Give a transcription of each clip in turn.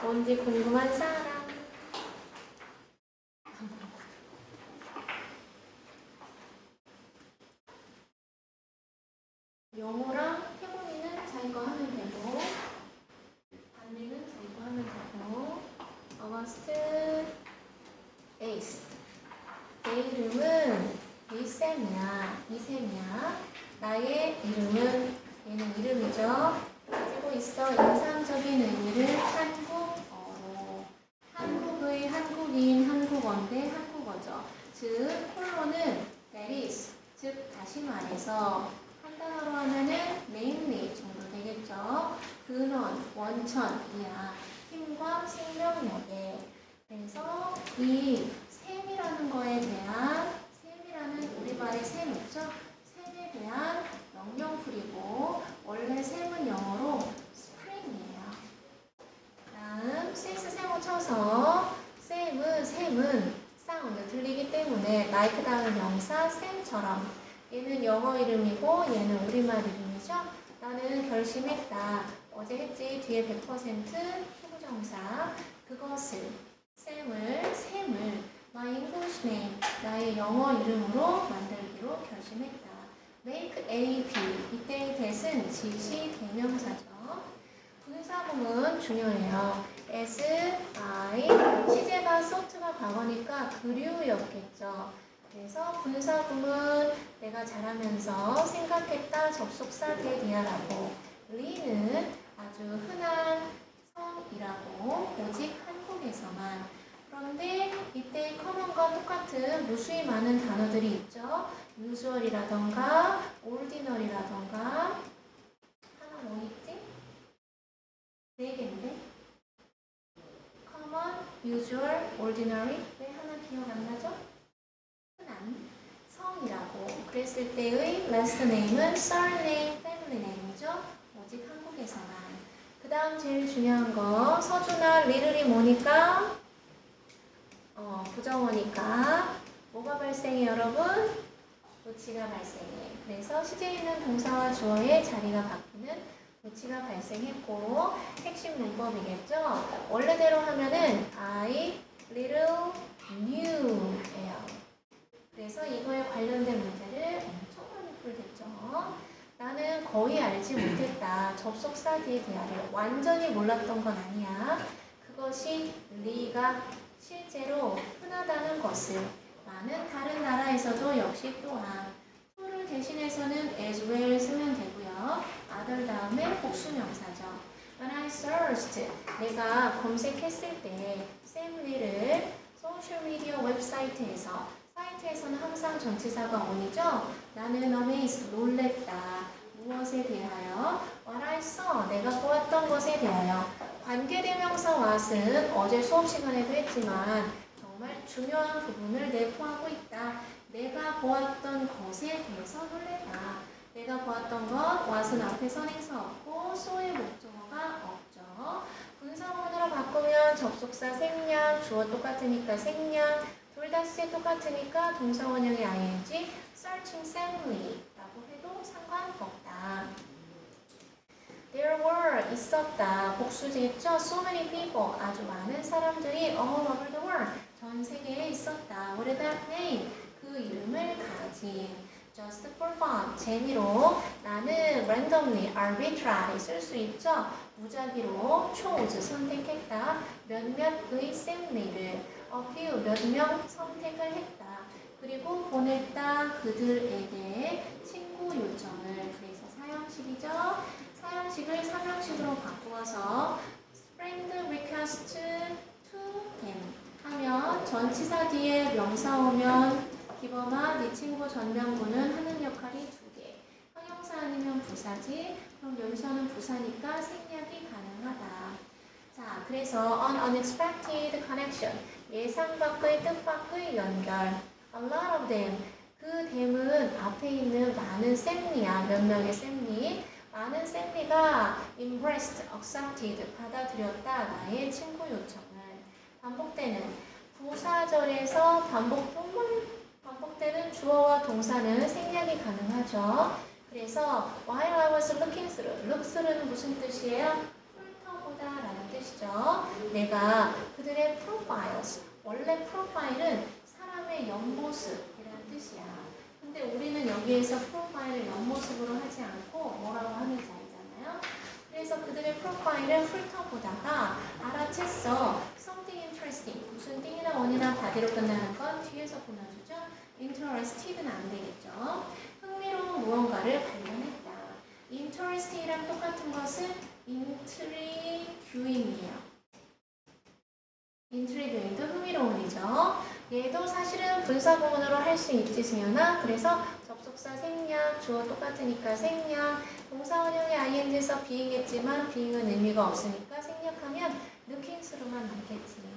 뭔지 궁금한 사람? 영어랑 태국이는 자기 거 하면 되고, 반대는 자기 거 하면 되고, 어거스트, 에이스. 내 이름은 이쌤이야. 이쌤이야. 나의 이름은, 얘는 이름이죠. 가지고 있어. 인상적인 의미를 한국어로. 한국의 한국인, 한국어인데 한국어죠. 즉, 콜로는 that is, 즉 다시 말해서 한 단어로 하면은 mainly 정도 되겠죠. 근원, 원천이야. 힘과 생명력에. 그래서 이 샘이라는 거에 대한, 샘이라는 우리말의 샘 있죠? 샘에 대한 명령풀이고, 원래 샘은 영어로 spring이에요. 다음 since 샘을 쳐서 샘은 사운드 들리기 때문에 like 다음 명사 샘처럼, 얘는 영어 이름이고 얘는 우리말 이름이죠. 나는 결심했다. 어제 했지. 뒤에 100% 투부정사. 그것을 샘을 my English name, 나의 영어 이름으로 만들기로 결심했다. make A, B. 이때의 that은 지시 대명사죠. 분사구문 중요해요. as, I, 시제가 sought가 과거니까 그류였겠죠. 그래서 분사구문 내가 잘하면서 생각했다 접속사 대디아라고. 리는 아주 흔한 성이라고, 오직 한국에서만. 그런데 이때 커먼과 똑같은 무수히 많은 단어들이 있죠. usual이라던가 ordinary라던가, 하나 뭐 있지? 4개인데? common, usual, ordinary. 왜 하나 기억 안 나죠? 흔한 성이라고. 그랬을 때의 last name은 surname, family name이죠. 오직 한국에서만. 그 다음 제일 중요한 거, 서준아, little이 뭐니까? 부정어니까 뭐가 발생해 여러분? 도치가 발생해. 그래서 시제 있는 동사와 주어의 자리가 바뀌는 도치가 발생했고, 핵심 문법이겠죠? 원래대로 하면은 I, little, knew예요. 그래서 이거에 관련된 문제를 엄청 많이 풀겠죠. 나는 거의 알지 못했다. 접속사 뒤에 대하를 완전히 몰랐던 건 아니야. 그것이 리가 실제로 흔하다는 것을. 많은 다른 나라에서도 역시 또한 to를 대신해서는 as well 쓰면 되고요. other 다음에 복수명사죠. When I searched, 내가 검색했을 때 샘리를 소셜미디어 웹사이트에서, 사이트에서는 항상 전치사가 on이죠. 나는 amazed, 놀랬다. 무엇에 대하여? What I saw, 내가 보았던 것에 대하여. 관계대명사 what은 어제 수업 시간에도 했지만 정말 중요한 부분을 내포하고 있다. 내가 보았던 것에 대해서 놀랬다. 내가 보았던 것, what은 앞에 선행사 없고 so의 목적어가 없죠. 분사구문으로 바꾸면 접속사 생략, 주어 똑같으니까 생략, 둘 다 시제 똑같으니까 동사 원형의 ing, searching Samly 라고 해도 상관없다. There were, 있었다. 복수지겠죠? So many people, 아주 많은 사람들이 all over the world, 전 세계에 있었다. What is that name? 그 이름을 가진. Just for fun, 재미로. 나는 randomly, arbitrary 쓸 수 있죠? 무작위로 chose, 선택했다. 몇몇의 샘리를, a few, 몇 명 선택을 했다. 그리고 보냈다. 그들에게 친구 요청을. 그래서 사형식이죠? 사형식을 삼형식으로 바꾸어서 friend request to him 하면 전치사 뒤에 명사 오면 기범아, 네 친구 전명구는 하는 역할이 2개. 형용사 아니면 부사지. 그럼 여기서는 부사니까 생략이 가능하다. 자, 그래서 an unexpected connection, 예상 밖의 뜻 밖의 연결. A lot of them, 그 them은 앞에 있는 많은 샘리야. 몇 명의 샘리. 많은 샘리가 embraced, accepted, 받아들였다. 나의 친구 요청을. 반복되는 부사절에서 반복되는 주어와 동사는 생략이 가능하죠. 그래서 while I was looking through, look through는 무슨 뜻이에요? 훑어보다 라는 뜻이죠. 내가 그들의 profiles, 원래 프로파일은 사람의 옆모습이라는 뜻이야. 근데 우리는 여기에서 프로파일을 옆모습으로 하지 않고 뭐라고 하는지 알잖아요. 그래서 그들의 프로파일을 훑어보다가 알아챘어. something interesting. 무슨 띵이나 원이나 body로 끝나는 건 뒤에서 보내주죠. interested는 안 되겠죠. 흥미로운 무언가를 발견했다. interested랑 똑같은 것은 intriguing이에요. intriguing도 흥미로운이죠. 얘도 사실은 분사구문으로 할 수 있지, 승현아. 그래서 접속사 생략, 주어 똑같으니까 생략, 동사원형의 ing에서 being했지만 being은 의미가 없으니까 생략하면 lookings로만 남겠지.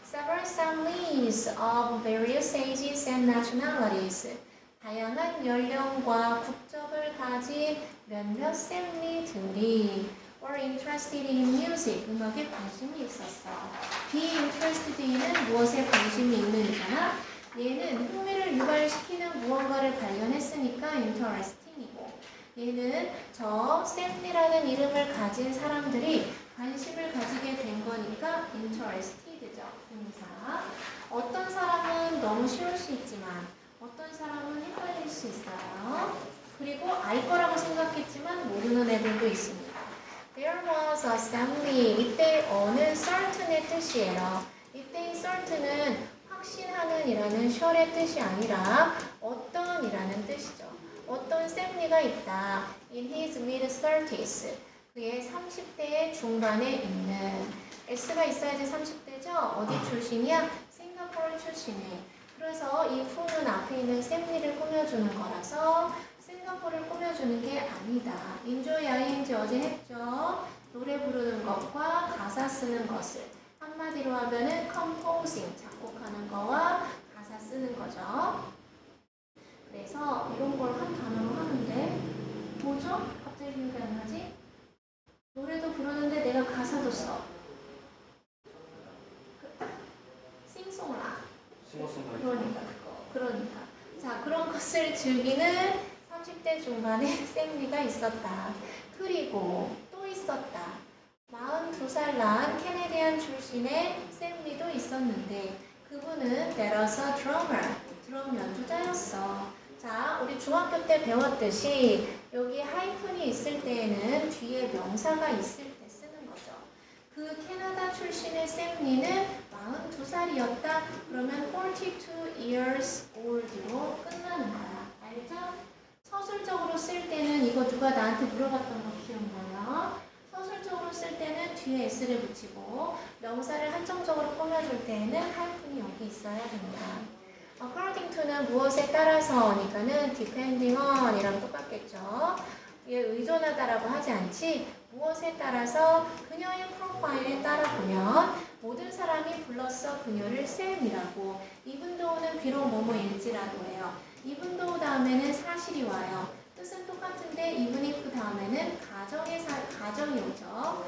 Several families of various ages and nationalities. 다양한 연령과 국적을 가진 몇몇 쌤리들이 were interested in music. 음악에 관심이 있었어. be interested in은 무엇에 관심이 있는이잖아. 얘는 흥미를 유발시키는 무언가를 발견했으니까 interesting이고, 얘는 저 샘리라는 이름을 가진 사람들이 관심을 가지게 된 거니까 interested죠. 동사. 어떤 사람은 너무 쉬울 수 있지만 어떤 사람은 헷갈릴 수 있어요. 그리고 알 거라고 생각했지만 모르는 애들도 있습니다. There was a assembly. 이때 어는 certain의 뜻이에요. 이때의 certain은 확신하는 이라는 sure의 뜻이 아니라 어떤 이라는 뜻이죠. 어떤 assembly가 있다. In his mid-30s. 그의 30대 중반에 있는. S가 있어야지 30대죠. 어디 출신이야? 싱가포르 출신이에요. 그래서 이 f는 앞에 있는 assembly를 꾸며주는 거라서 싱가포르를 꾸며주는 게 아니다. enjoy ing 어제 했죠. 노래 부르는 것과 가사 쓰는 것을 한마디로 하면은 composing 작곡하는 거와 가사 쓰는 거죠. 그래서 이런 걸 한 단어로 하는데 뭐죠? 갑자기 생각이 안 나지? 노래도 부르는데 내가 가사도 써. 싱송라. 그러니까. 자, 그런 것을 즐기는 30대 중반의 샘리가 있었다. 그리고 또 있었다. 42살 난 캐네디안 출신의 샘리도 있었는데 그분은 there was a drummer. 드럼 연주자였어. 자, 우리 중학교 때 배웠듯이 여기 하이픈이 있을 때에는 뒤에 명사가 있을 때 쓰는 거죠. 그 캐나다 출신의 샘리는 42살이었다. 그러면 42 years old로 끝나는 거야. 알죠? 서술적으로 쓸 때는 이거 누가 나한테 물어봤던 거 기억나요? 서술적으로 쓸 때는 뒤에 s를 붙이고 명사를 한정적으로 꾸며줄 때에는 하이픈이 여기 있어야 된다. according to는 무엇에 따라서니까는 depending on 이랑 똑같겠죠. 얘 의존하다라고 하지 않지 무엇에 따라서 그녀의 프로파일에 따라 보면 모든 사람이 불렀어 그녀를 쌤이라고. even though는 비록 뭐뭐일지라도 해요. even though 다음에는 사실이 와요. 뜻은 똑같은데 even if 다음에는 가정이 오죠.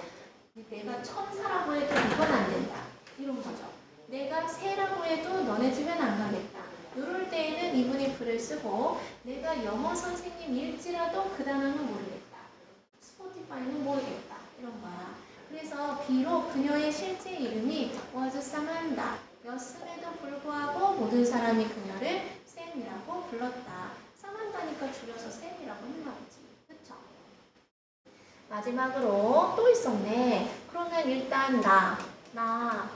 내가 천사라고 해도 이건 안 된다. 이런 거죠. 내가 새라고 해도 너네 집엔 안 가겠다. 이럴 때에는 even if를 쓰고 내가 영어 선생님일지라도 그 단어는 모르겠다. 스포티파이는 모르겠다. 이런 거야. 그래서 비록 그녀의 실제 이름이 was 사만다 였음에도 불구하고 모든 사람이 그녀를 샘이라고 불렀다. 사만다니까 줄여서 샘이라고 했나 보지. 그쵸? 마지막으로 또 있었네. 그러면 일단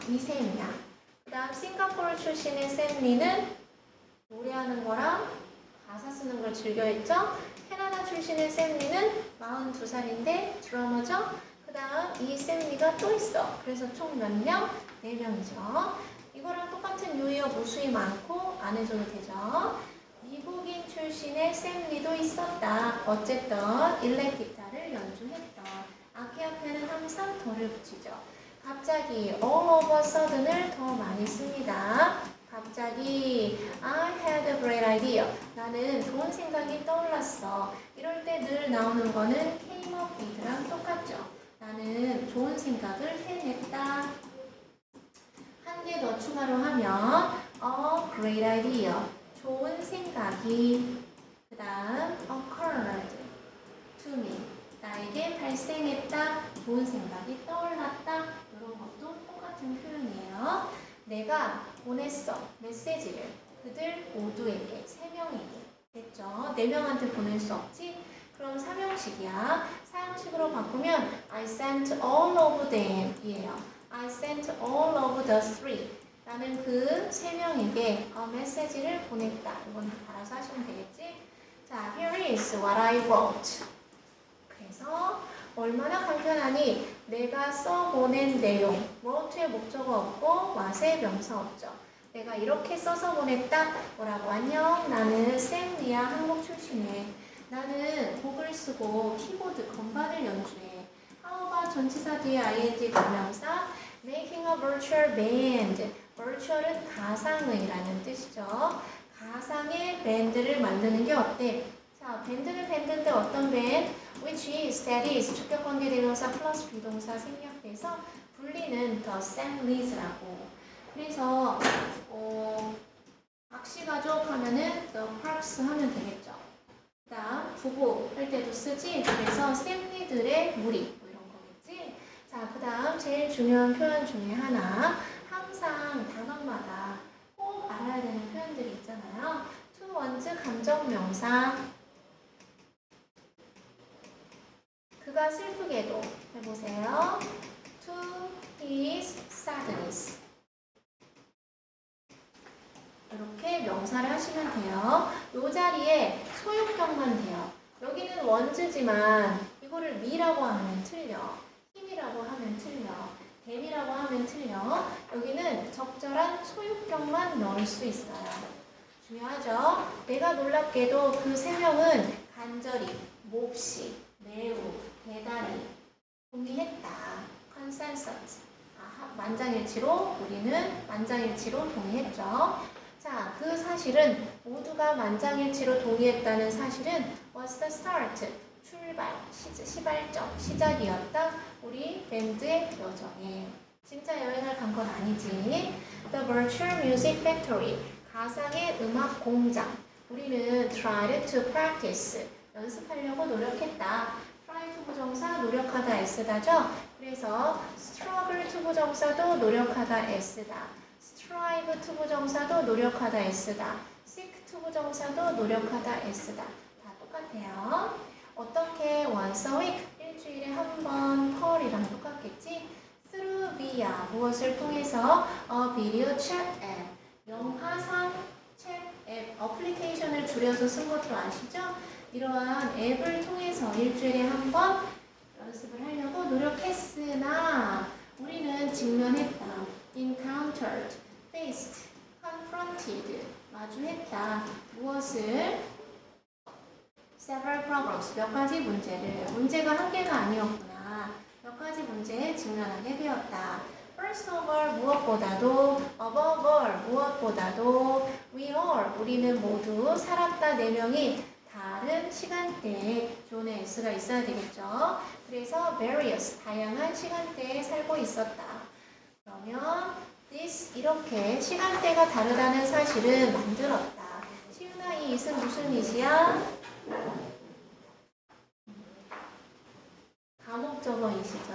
이 샘이야. 그 다음 싱가포르 출신의 샘리는 노래하는 거랑 가사 쓰는 걸 즐겨했죠. 캐나다 출신의 샘리는 42살인데 드러머죠. 그 다음 이 샘리가 또 있어. 그래서 총 몇 명? 4명이죠. 이거랑 똑같은 유의어 무수히 많고 안 해줘도 되죠. 미국인 출신의 샘리도 있었다. 어쨌든 일렉 기타를 연주했던. 악기 앞에는 항상 더를 붙이죠. 갑자기 all of a sudden을 더 많이 씁니다. 갑자기 I had a great idea. 나는 좋은 생각이 떠올랐어. 이럴 때 늘 나오는 거는 came up with랑 똑같죠. 나는 좋은 생각을 해냈다. 한 개 더 추가로 하면 a great idea. 좋은 생각이 그 다음 occurred to me. 나에게 발생했다. 좋은 생각이 떠올랐다. 이런 것도 내가 보냈어. 메시지를. 그들 모두에게. 3명에게. 됐죠? 4명한테 보낼 수 없지? 그럼 3형식이야. 사형식으로 바꾸면 I sent all of them 이에요. I sent all of the 3. 나는 그 3명에게 메시지를 보냈다. 이건 알아서 하시면 되겠지? 자, here is what I wrote. 그래서 얼마나 간편하니 내가 써보낸 내용. wrote의 목적어 없고 what의 명사 없죠. 내가 이렇게 써서 보냈다. 뭐라고? 안녕. 나는 쌤리야. 한국 출신이야. 나는 곡을 쓰고 키보드, 건반을 연주해. How about 전치사 뒤에 ing 대명사? Making a virtual band. virtual은 가상의라는 뜻이죠. 가상의 밴드를 만드는 게 어때? 자, 밴드는 밴드인데 어떤 밴드? Which is, that is, 주격관계 대명사 플러스 비동사 생략돼서 분리는 the Stanleys라고. 그래서 박씨가족 하면은 the Parks 하면 되겠죠. 그 다음 부부 할 때도 쓰지. 그래서 샌리들의 무리 뭐 이런 거겠지. 자, 그 다음 제일 중요한 표현 중에 하나. 항상 단어마다 꼭 알아야 되는 표현들이 있잖아요. to 원즈 감정명사. 그가 슬프게도 해보세요. to his sadness. 이렇게 명사를 하시면 돼요. 이 자리에 소유격만 돼요. 여기는 원즈지만 이거를 미라고 하면 틀려. 힘이라고 하면 틀려. 댐이라고 하면 틀려. 여기는 적절한 소유격만 넣을 수 있어요. 중요하죠? 내가 놀랍게도 그 3명은 간절히, 몹시, 매우, 대단히 동의했다. consensus. 만장일치로 우리는 만장일치로 동의했죠. 자, 그 사실은 모두가 만장일치로 동의했다는 사실은 was the start, 출발, 시발점, 시작이었다. 우리 밴드의 여정에. 진짜 여행을 간 건 아니지. The virtual music factory, 가상의 음악 공장. 우리는 tried to practice, 연습하려고 노력했다. try to 부정사, 노력하다 S다죠. 그래서 struggle to 부정사도 노력하다 S다. strive to 부정사도 노력하다 S다. seek to 부정사도 노력하다 S다. 다 똑같아요. 어떻게 once a week, 일주일에 한 번, 펄이랑 똑같겠지? through via, 무엇을 통해서? a video chat app, 영화상 챗 앱, 어플리케이션을 줄여서 쓴 것도 아시죠? 이러한 앱을 통해서 일주일에 한 번 연습을 하려고 노력했으나 우리는 직면했다. encountered, faced, confronted, 마주했다. 무엇을? several problems, 몇 가지 문제를. 문제가 한 개가 아니었구나. 몇 가지 문제에 직면하게 되었다. First of all, 무엇보다도, above all, 무엇보다도, we all, 우리는 모두 살았다 4명이 다른 시간대에 존의 S가 있어야 되겠죠. 그래서 various, 다양한 시간대에 살고 있었다. 그러면 this, 이렇게 시간대가 다르다는 사실을 만들었다. 시윤아, 이 it은 무슨 it이야? 가목적어이시죠.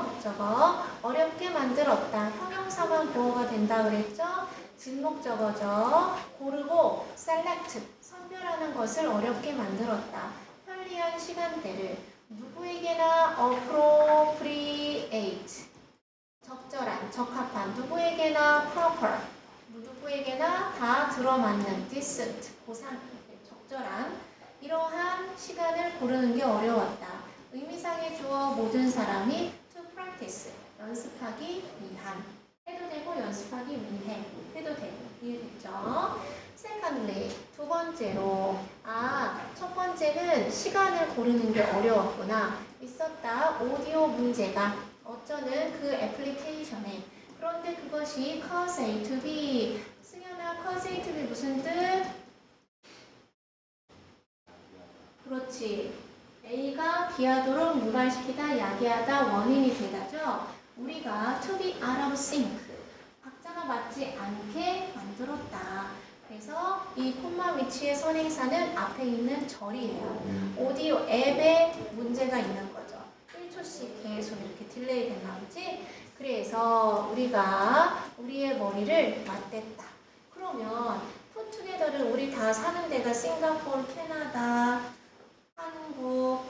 목적어. 어렵게 만들었다. 형용사만 보어가 된다 그랬죠. 진목적어죠. 고르고 select, 선별하는 것을 어렵게 만들었다. 편리한 시간대를 누구에게나 appropriate, 적절한, 적합한, 누구에게나 proper, 누구에게나 다 들어맞는 decent, 고상, 적절한 이러한 시간을 고르는 게 어려웠다. 의미상의 주어 모든 사람이 to practice, 연습하기 위한. 해도 되고 연습하기 위해 해도 되고. 이해됐죠? Secondly, 두 번째로 첫 번째는 시간을 고르는 게 어려웠구나. 있었다. 오디오 문제가 어쩌는 그 애플리케이션에. 그런데 그것이 cause A to B. 승현아, cause A to B 무슨 뜻? 그렇지. A가 B하도록 유발시키다, 야기하다, 원인이 되다죠. 우리가 to be out of sync, 박자가 맞지 않게 만들었다. 그래서 이 콤마 위치의 선행사는 앞에 있는 절이에요. 오디오 앱에 문제가 있는 거죠. 1초 2to씩 계속 이렇게 딜레이 됐나 보지? 그래서 우리가 우리의 머리를 맞댔다. 그러면 put together는 우리 다 사는 데가 싱가포르, 캐나다, 한국,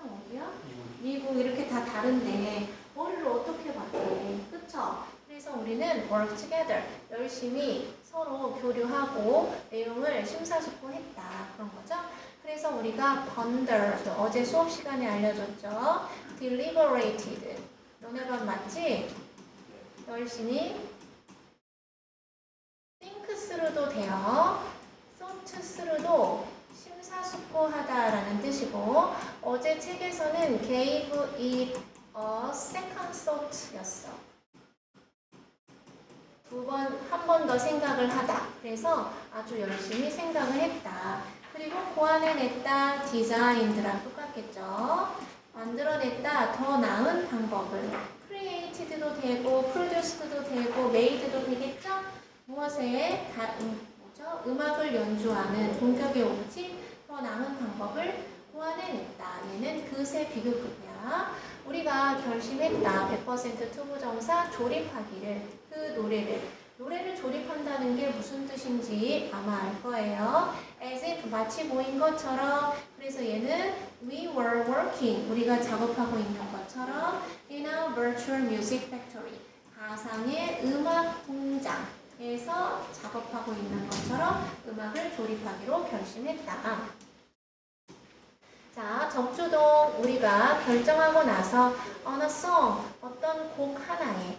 어디야? 미국 이렇게 다 다른데 머리를 어떻게 맞대? 그쵸? 그래서 우리는 work together, 열심히 서로 교류하고 내용을 심사숙고했다. 그런 거죠. 그래서 우리가 ponder, 어제 수업 시간에 알려줬죠. deliberated, 너네 반 맞지? 열심히 think through도 돼요. thought through도 심사숙고하다라는 뜻이고, 어제 책에서는 gave it a second thought 였어. 한 번 더 생각을 하다. 그래서 아주 열심히 생각을 했다. 그리고 고안해냈다, designed랑 똑같겠죠. 만들어냈다, 더 나은 방법을. created도 되고, produced도 되고, made도 되겠죠? 무엇에 음악을 연주하는 동격의 옳지, 더 나은 방법을 고안해냈다. 얘는 그새 비교급이야. 우리가 결심했다. 100% 투부정사 조립하기를, 그 노래를 조립한다는 게 무슨 뜻인지 아마 알 거예요. as if 마치 모인 것처럼. 그래서 얘는 we were working, 우리가 작업하고 있는 것처럼 in a virtual music factory, 가상의 음악 공장에서 작업하고 있는 것처럼 음악을 조립하기로 결심했다. 자, 적주동 우리가 결정하고 나서 on a song, 어떤 곡 하나에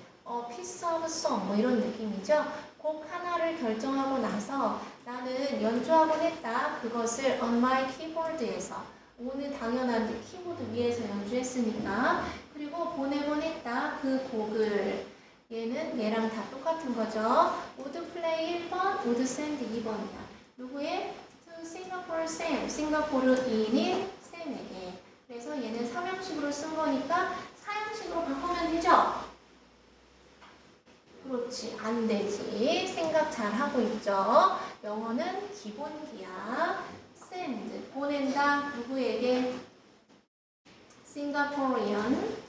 piece of song, 뭐 이런 느낌이죠. 곡 하나를 결정하고 나서 나는 연주하곤 했다. 그것을 on my keyboard에서, 오늘 당연한데 키보드 위에서 연주했으니까. 그리고 보내곤 했다. 그 곡을. 얘는 얘랑 다 똑같은 거죠. would play 1번, would send 2번이야. 누구의? to Singapore Sam, 싱가포르인인 쌤에게. 그래서 얘는 3형식으로 쓴 거니까 4형식으로 바꾸면 되죠? 그렇지, 안 되지. 생각 잘 하고 있죠? 영어는 기본기야. send, 보낸다. 누구에게? 싱가포리언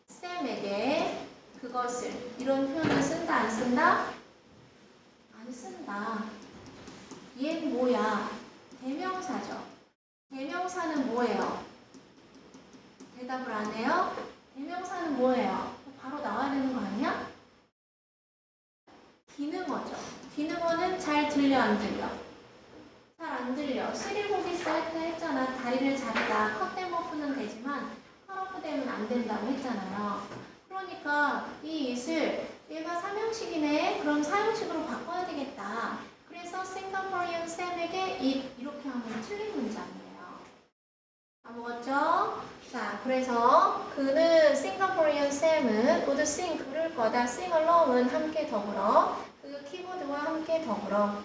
쌤에게 그것을. 이런 표현을 쓴다, 안 쓴다? 안 쓴다. 얘는 뭐야? 대명사죠. 대명사는 뭐예요? 대답을 안 해요? 대명사는 뭐예요? 바로 나와야 되는 거 아니야? 기능어죠. 기능어는 잘 들려, 안 들려? 잘 안 들려. 스리고기 쌀때 했잖아. 다리를 자르다. 컷데머프는 되지만 컷오프 되면 안 된다고 했잖아요. 그러니까 이 it을 얘가 3형식이네. 그럼 4형식으로 바꿔야 되겠다. 그래서 싱가포리언 쌤에게 it 이렇게 하면 틀린 문장이에요. 다 먹었죠? 자, 그래서 그는 싱가포리언 쌤은 would sing, 부를 거다. sing along은 함께 더불어. 그 키보드와 함께 더불어.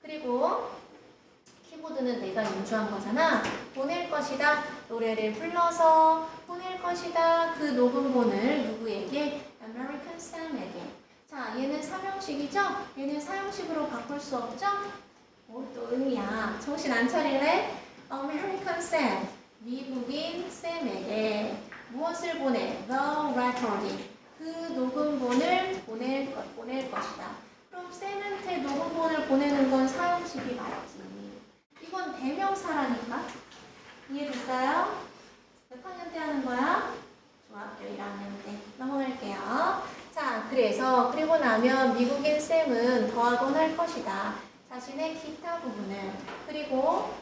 그리고 키보드는 내가 연주한 거잖아. 보낼 것이다. 노래를 불러서 보낼 것이다. 그 녹음본을 누구에게? American Sam에게. 자, 얘는 3형식이죠? 얘는 4형식으로 바꿀 수 없죠? 또 의미야. 정신 안 차릴래? American Sam, 미국인 쌤에게 무엇을 보내? The recording, 그 녹음본을 보낼 것이다. 그럼 쌤한테 녹음본을 보내는 건 4형식이 맞지. 이건 대명사라니까. 이해됐어요? 몇 학년 때 하는 거야? 중학교 1학년 때. 넘어갈게요. 자, 그래서 그리고 나면 미국인 쌤은 더하곤 할 것이다. 자신의 기타 부분을. 그리고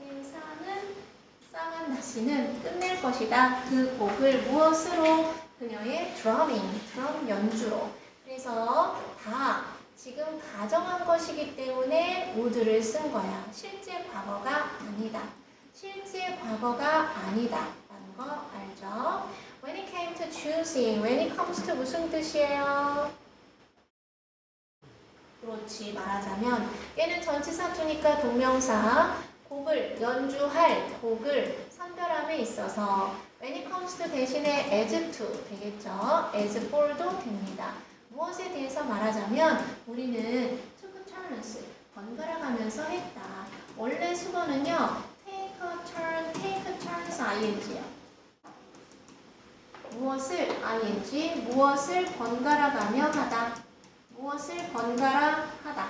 민사는 쌍한 다시는 끝낼 것이다. 그 곡을 무엇으로? 그녀의 드러밍, 드럼 연주로. 그래서 다 지금 가정한 것이기 때문에 would를 쓴 거야. 실제 과거가 아니다. 실제 과거가 아니다. 라는 거 알죠? When it came to choosing, when it comes to 무슨 뜻이에요? 그렇지, 말하자면 얘는 전치사투니까 동명사, 곡을 연주할 곡을 선별함에 있어서 when it comes to 대신에 as to 되겠죠? as for도 됩니다. 무엇에 대해서 말하자면 우리는 took turns, 번갈아 가면서 했다. 원래 수거는요, take a take turns ing요. 무엇을 ing, 무엇을 번갈아 가며 하다. 무엇을 번갈아 하다.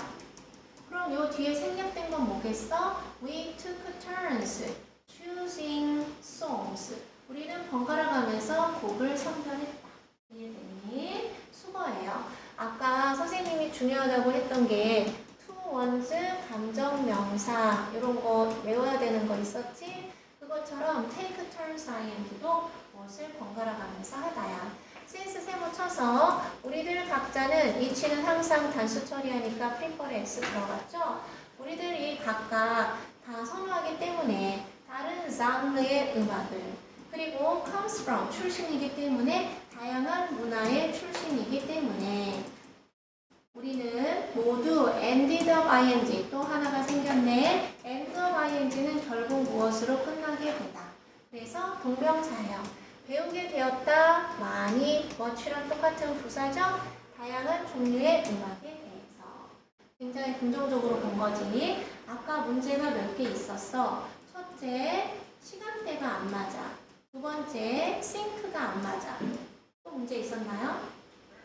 그럼 요 뒤에 생략된 건 뭐겠어? We took turns choosing songs. 우리는 번갈아 가면서 곡을 선별했다. 이해되니? 수거예요. 아까 선생님이 중요하다고 했던 게 to, one's, 감정명사 이런 거 외워야 되는 거 있었지? 그것처럼 take turns ing도 무엇을 번갈아 가면서 하다야. since 세모 쳐서 우리들 각자는 each는 항상 단수 처리하니까 prefer에 s 들어갔죠? 우리들이 각각 다 선호하기 때문에 다른 장르의 음악을 그리고 comes from 출신이기 때문에 다양한 문화의 출신이기 때문에 우리는 모두 ended up ing 또 하나가 생겼네. end up ing는 결국 무엇으로 끝나게 되다. 그래서 동명사예요. 배우게 되었다. 많이 much랑 똑같은 부사죠. 다양한 종류의 음악에 대해서 굉장히 긍정적으로 본 거지. 아까 문제가 몇 개 있었어. 첫째, 시간대가 안 맞아. 두 번째, 싱크가 안 맞아. 또 문제 있었나요?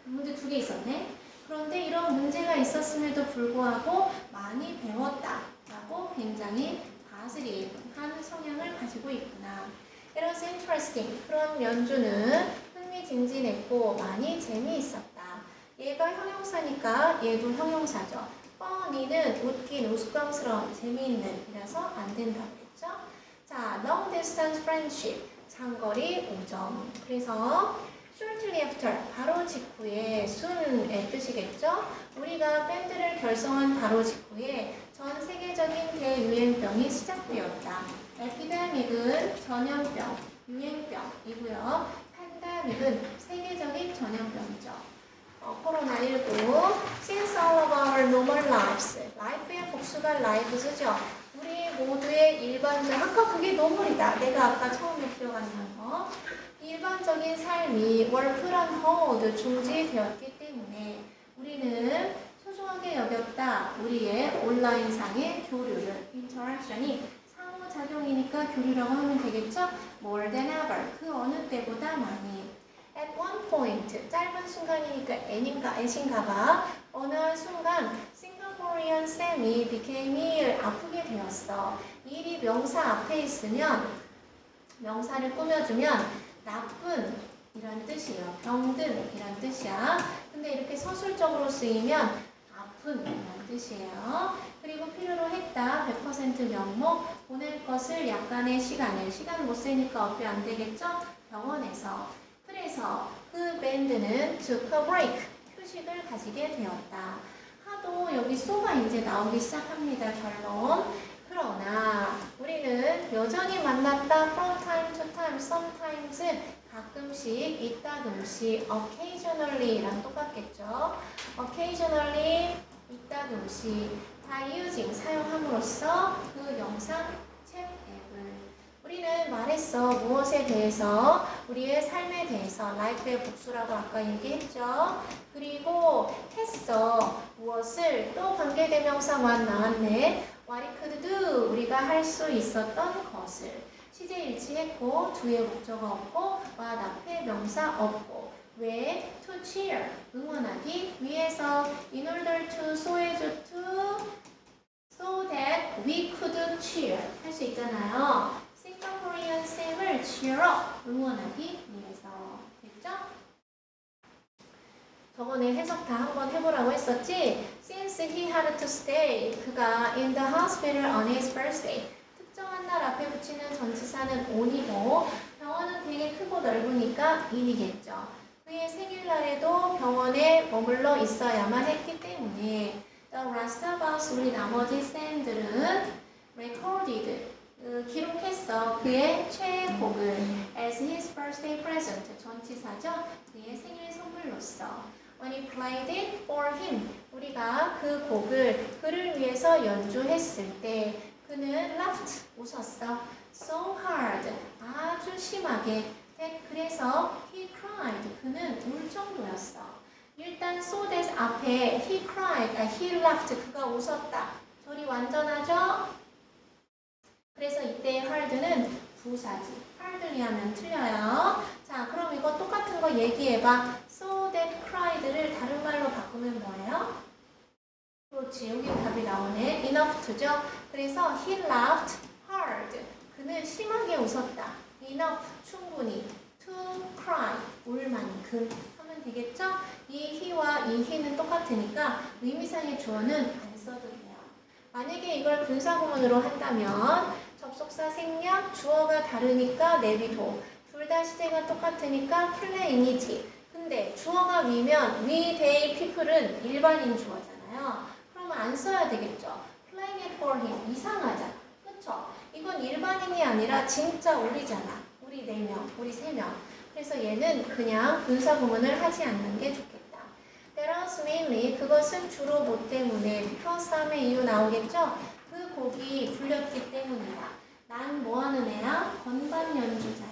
문제 2개 있었네. 그런데 이런 문제가 있었음에도 불구하고 많이 배웠다라고 굉장히 바스릭한 성향을 가지고 있구나. It was interesting. 그런 연주는 흥미진진했고 많이 재미있었다. 얘가 형용사니까 얘도 형용사죠. funny는 웃긴, 우스꽝스러운, 재미있는 이라서 안 된다고 했죠. 자, long distance friendship. 장거리 우정. 그래서 shortly after, 바로 직후에, soon의 뜻이겠죠? 우리가 밴드를 결성한 바로 직후에 전 세계적인 대유행병이 시작되었다. 에피데믹은 전염병, 유행병이고요. 팬데믹은 세계적인 전염병이죠. 코로나19, since all of our normal lives, life의 복수가 lives죠. 우리 모두의 일반적, 아까 그게 노멀이다. 내가 아까 처음에 기억하는 거. 일반적인 삶이 were put on hold, 중지되었기 때문에 우리는 소중하게 여겼다. 우리의 온라인상의 교류를, interaction이 상호작용이니까 교류라고 하면 되겠죠? More than ever, 그 어느 때보다 많이. At one point, 짧은 순간이니까 애신가 봐. 어느 한 순간 Singaporean Sam이 became ill, 아프게 되었어. 일이 명사 앞에 있으면 명사를 꾸며주면 나쁜 이란 뜻이에요. 병든 이란 뜻이야. 근데 이렇게 서술적으로 쓰이면 아픈 이란 뜻이에요. 그리고 필요로 했다. 100% 명목. 보낼 것을 약간의 시간 못 세니까 어필 안 되겠죠? 병원에서. 그래서 그 밴드는 took a break. 휴식을 가지게 되었다. 하도 여기 so가 이제 나오기 시작합니다. 결론. 그러나 우리는 여전히 만났다. from time to time, sometimes 가끔씩, 이따금씩, occasionally랑 똑같겠죠. occasionally, 이따금씩, by using, 사용함으로써 그 영상 책 앱을 우리는 말했어. 무엇에 대해서? 우리의 삶에 대해서. life의 복수라고 아까 얘기했죠. 그리고 했어. 무엇을? 또 관계대명사 one 나왔네. What it could do. 우리가 할 수 있었던 것을. 시제 일치했고 뒤에 목적어 없고 what 앞에 명사 없고. 왜? To cheer. 응원하기 위해서. In order to, 소해줘 to, so that we could cheer. 할 수 있잖아요. Singaporean Sam을 cheer up. 응원하기 위해서. 됐죠? 저번에 해석 다 한번 해보라고 했었지? Since he had to stay, 그가 in the hospital on his birthday. 특정한 날 앞에 붙이는 전치사는 on이고 병원은 되게 크고 넓으니까 in이겠죠. 그의 생일날에도 병원에 머물러 있어야만 했기 때문에 The rest of us, 우리 나머지 쌤들은 recorded, 기록했어. 그의 최애곡을 as his birthday present, 전치사죠. 그의 생일 선물로서. When he played it for him, 우리가 그 곡을 그를 위해서 연주했을 때 그는 laughed, 웃었어. So hard, 아주 심하게. that, 그래서 he cried, 그는 울 정도였어. 일단 so that 앞에 he cried, he laughed, 그가 웃었다. 절이 완전하죠? 그래서 이때 hard는 부사지. hardly 하면 틀려요. 자, 그럼 이거 똑같은 거 얘기해봐. So that cried를 다른 말로 바꾸면 뭐예요? 그렇지, 여기 답이 나오네. enough to죠. 그래서 he laughed hard. 그는 심하게 웃었다. enough, 충분히. to cry, 울 만큼 하면 되겠죠? 이 he와 이 he는 똑같으니까 의미상의 주어는 안 써도 돼요. 만약에 이걸 분사구문으로 한다면 접속사 생략, 주어가 다르니까 내비도. 둘 다 시제가 똑같으니까 playing이지. 근데 주어가 we면 we, they, people은 일반인 주어잖아요. 그러면 안 써야 되겠죠. playing it for him. 이상하잖아. 그쵸? 이건 일반인이 아니라 진짜 우리잖아. 우리 4명, 우리 3명. 그래서 얘는 그냥 분사구문을 하지 않는 게 좋겠다. That was mainly, 그것은 주로 뭐 때문에, because 다음에 이유 나오겠죠? 그 곡이 불렸기 때문이다. 난 뭐 하는 애야? 건반 연주자야.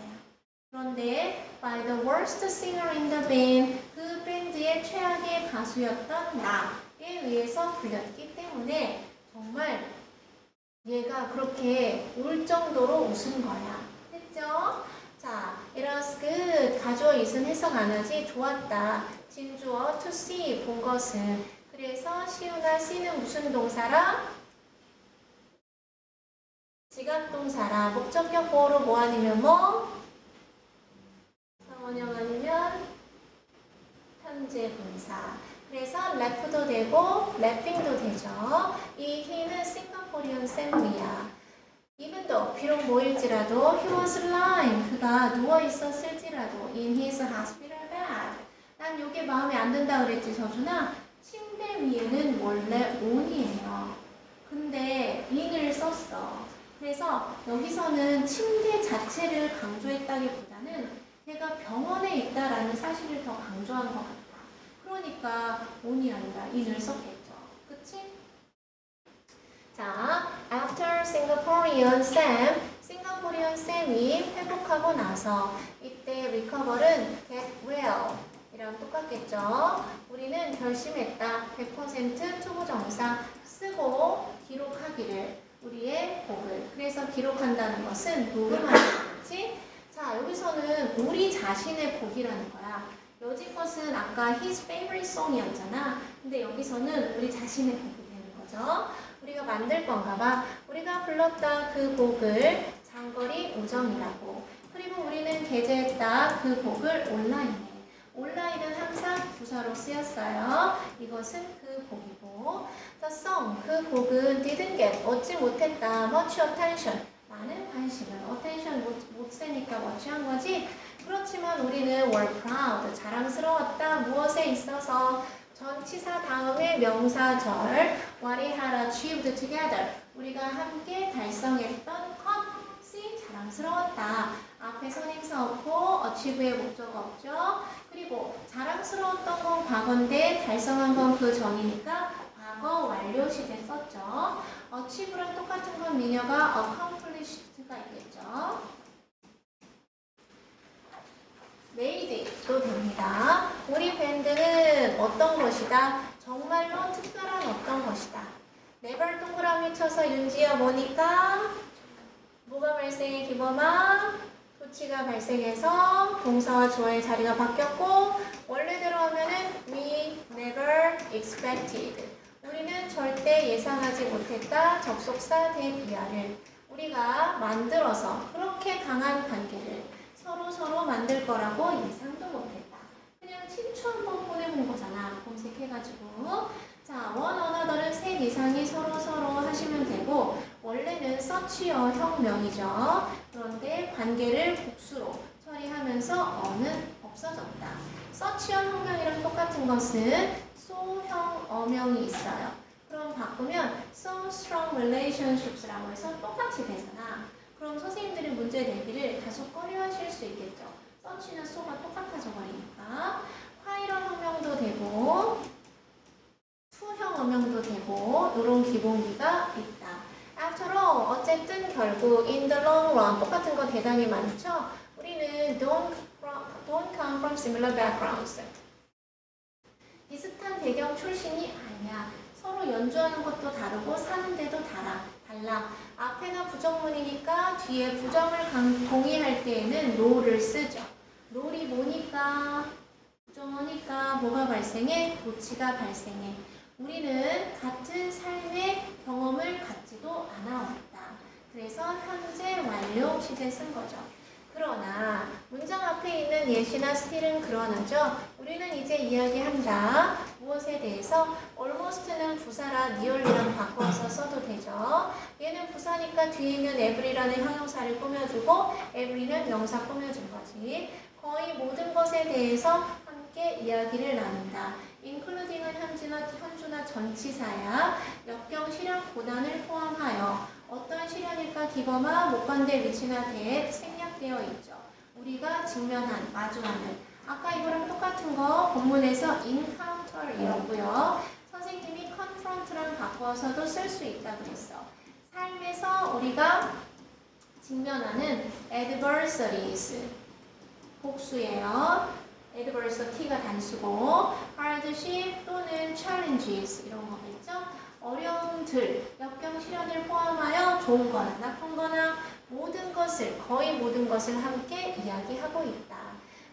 그런데 by the worst singer in the band, 그 밴드의 최악의 가수였던 나에 의해서 불렸기 때문에 정말 얘가 그렇게 울 정도로 웃은 거야. 됐죠? 자, it was good. 가주어 is은 해석 안 하지? 좋았다. 진주어 to see, 본 것은. 그래서 시우나 씨는 무슨 동사라? 지각동사라. 목적격 보어로 뭐 아니면 뭐? 상원형 아니면 현재 분사. 그래서 래프도 되고 래핑도 되죠. 이 he는 싱가포리언 쌤이야. 이분도 비록 뭐일지라도 he was lying. 그가 누워 있었을지라도 in his hospital bed. 난 요게 마음에 안 든다 그랬지 서준아. 침대 위에는 원래 on이에요. 근데 in을 썼어. 그래서 여기서는 침대 자체를 강조했다기보다는 걔가 병원에 있다라는 사실을 더 강조한 것 같아. 그러니까 on이 아니라 in을 썼겠죠. 그치? 자, after Singaporean Sam, 싱가포리언 쌤이 회복하고 나서 이때 recover은 get well 이랑 똑같겠죠. 우리는 결심했다. 100% 투부정사 쓰고 기록하기를 우리의 곡을. 그래서 기록한다는 것은 녹음하는 거지. 자, 여기서는 우리 자신의 곡이라는 거야. 여지껏은 아까 his favorite song이었잖아. 근데 여기서는 우리 자신의 곡이 되는 거죠. 우리가 만들 건가 봐. 우리가 불렀다 그 곡을 장거리 우정이라고. 그리고 우리는 게재했다 그 곡을 온라인에. 온라인은 항상 부사로 쓰였어요. 이것은 그 곡이고. The song, 그 곡은 didn't get, 얻지 못했다. much attention, 많은 관심을. attention 못 쓰니까 much 한 거지. 그렇지만 우리는 were proud, 자랑스러웠다. 무엇에 있어서? 전치사 다음에 명사절 what we had achieved together. 우리가 함께 달성했던 것이 자랑스러웠다. 앞에 선행사 없고 achieve의 목적 없죠. 그리고 자랑스러웠던 건 과거인데 달성한 건 그 전이니까 과거 완료 시제 썼죠. achieve랑 똑같은 건 미녀가 accomplished가 있겠죠. made도 됩니다. 우리 밴드는 어떤 것이다? 정말로 특별한 어떤 것이다. 네 발 동그라미 쳐서 윤지야 뭐니까? 뭐가 발생해 기범아? 도치가 발생해서 동사와 주어의 자리가 바뀌었고 원래대로 하면은 we never expected. 우리는 절대 예상하지 못했다. 접속사 대비하를. 우리가 만들어서 그렇게 강한 관계를 서로 만들 거라고 예상도 못했다. 그냥 친추 한번 보내본 거잖아. 검색해가지고. 자, one another는 셋 이상이 서로 하시면 되고 원래는 such여 형명이죠. 그런데 관계를 복수로 처리하면서 어는 없어졌다. such여 형명이랑 똑같은 것은 so형 어명이 있어요. 그럼 바꾸면 so strong relationships라고 해서 똑같이 되잖아. 그럼 선생님들이 문제 내기를 다소 꺼려하실 수 있겠죠. such나 so가 똑같아져 버리니까. 화이런 형명도 되고 투형 어명도 되고 이런 기본기가 있다. After all, 어쨌든 결국 in the long run 똑같은 거 대단히 많죠. 우리는 don't come from similar backgrounds. 비슷한 배경 출신이 아니야. 서로 연주하는 것도 다르고 사는 데도 달라. 앞에가 부정문이니까 뒤에 부정을 동의할 때에는 no를 쓰죠. no이 뭐니까? 부정어니까 뭐가 발생해? 도치가 발생해. 우리는 같은 삶의 경험을 갖지도 않아 왔다. 그래서 현재 완료 시제 쓴 거죠. 그러나 문장 앞에 있는 yes나 still은 그러나죠. 우리는 이제 이야기한다. 무엇에 대해서? almost는 부사라 nearly랑 바꿔서 써도 되죠. 얘는 부사니까 뒤에 있는 every라는 형용사를 꾸며주고 every는 명사 꾸며준 거지. 거의 모든 것에 대해서 함께 이야기를 나눈다. including은 현주나 전치사야. 역경, 실현, 고난을 포함하여 어떤 실현일까? 기거마, 목관대, 위치나 대 생략되어 있죠. 우리가 직면한, 마주하는. 아까 이거랑 똑같은 거 본문에서 encounter이었고요. 선생님이 confront랑 바꿔서도 쓸 수 있다 그랬어. 삶에서 우리가 직면하는 adversaries. 복수예요. adversity가 단수고 hardship 또는 challenges 이런 거겠죠. 어려움들, 역경, 시련을 포함하여 좋은 거나 나쁜 거나 모든 것을, 거의 모든 것을 함께 이야기하고 있다.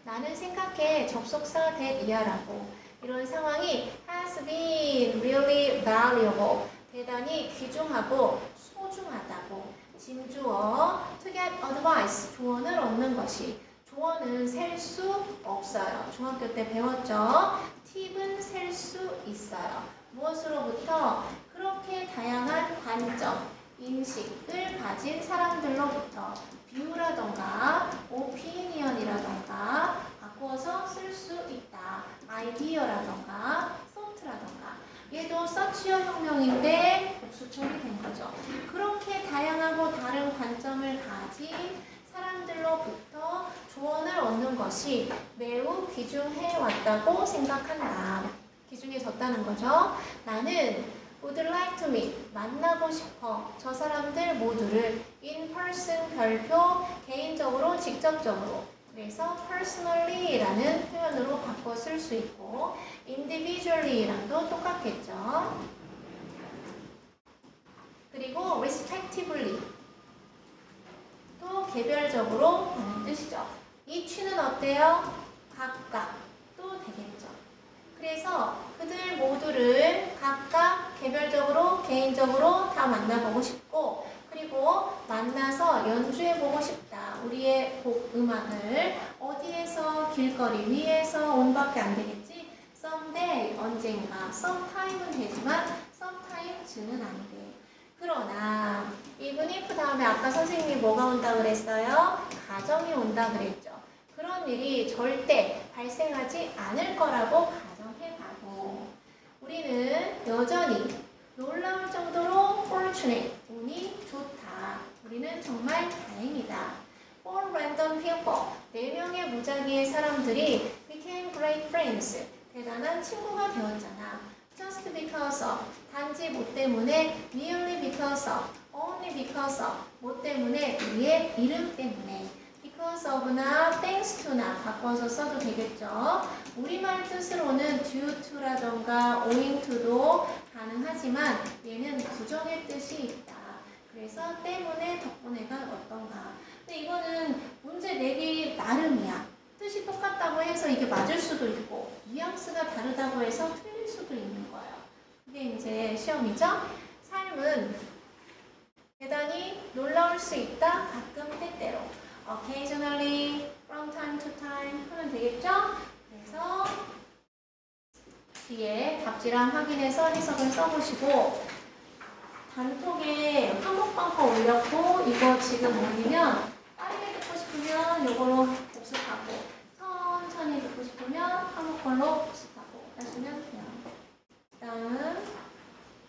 나는 생각해 접속사 that-이하라고. 이런 상황이 has been really valuable. 대단히 귀중하고 소중하다고. 짐주어 to get advice. 조언을 얻는 것이. 조언은 셀 수 없어요. 중학교 때 배웠죠? 팁은 셀 수 있어요. 무엇으로부터? 그렇게 다양한 관점, 인식을 가진 사람들로부터 뷰라던가 opinion이라던가 바꾸어서 쓸 수 있다. 아이디어라던가 thought라던가 얘도 서치어 혁명인데 복수 처리된 거죠. 그렇게 다양하고 다른 관점을 가진 사람들로부터 조언을 얻는 것이 매우 귀중해 왔다고 생각한다. 귀중해졌다는 거죠. 나는 would like to meet, 만나고 싶어. 저 사람들 모두를 in person, 별표, 개인적으로, 직접적으로. 그래서 personally라는 표현으로 바꿔 쓸 수 있고 individually랑도 똑같겠죠. 그리고 respectively 또 개별적으로 하는 뜻이죠. 이 취는 어때요? 각각 또 되겠죠. 그래서 그들 모두를 각각 개별적으로 개인적으로 다 만나보고 싶고 그리고 만나서 연주해보고 싶다. 우리의 곡 음악을 어디에서 길거리 위에서 온밖에 안 되겠지? someday 언젠가 sometime은 되지만 sometimes는 안 돼. 그러나 even if 다음에 아까 선생님이 뭐가 온다 그랬어요? 가정이 온다 그랬죠. 그런 일이 절대 발생하지 않을 거라고 가정해봐도 우리는 여전히 놀라울 정도로 fortunate, 운이 좋다. 우리는 정말 다행이다. Four random people, 4명의 무작위의 사람들이 became great friends, 대단한 친구가 되었잖아. Just because of, 단지 뭐 때문에, merely because of, only because of, 뭐 때문에, 우리의 이름 때문에. because of나 thanks to나 바꿔서 써도 되겠죠. 우리말 뜻으로는 due to라던가 owing to도 가능하지만 얘는 부정의 뜻이 있다. 그래서 때문에 덕분에가 어떤가. 근데 이거는 문제 내기 나름이야. 뜻이 똑같다고 해서 이게 맞을 수도 있고 뉘앙스가 다르다고 해서 틀릴 수도 있는 거예요. 그게 이제 시험이죠. 삶은 대단히 놀라울 수 있다. 가끔 때때로. occasionally, from time to time 하면 되겠죠? 그래서 뒤에 답지랑 확인해서 해석을 써보시고 단톡에 화목방과 올렸고 이거 지금 올리면 빠르게 듣고 싶으면 이걸로 복습하고 천천히 듣고 싶으면 화목걸로 복습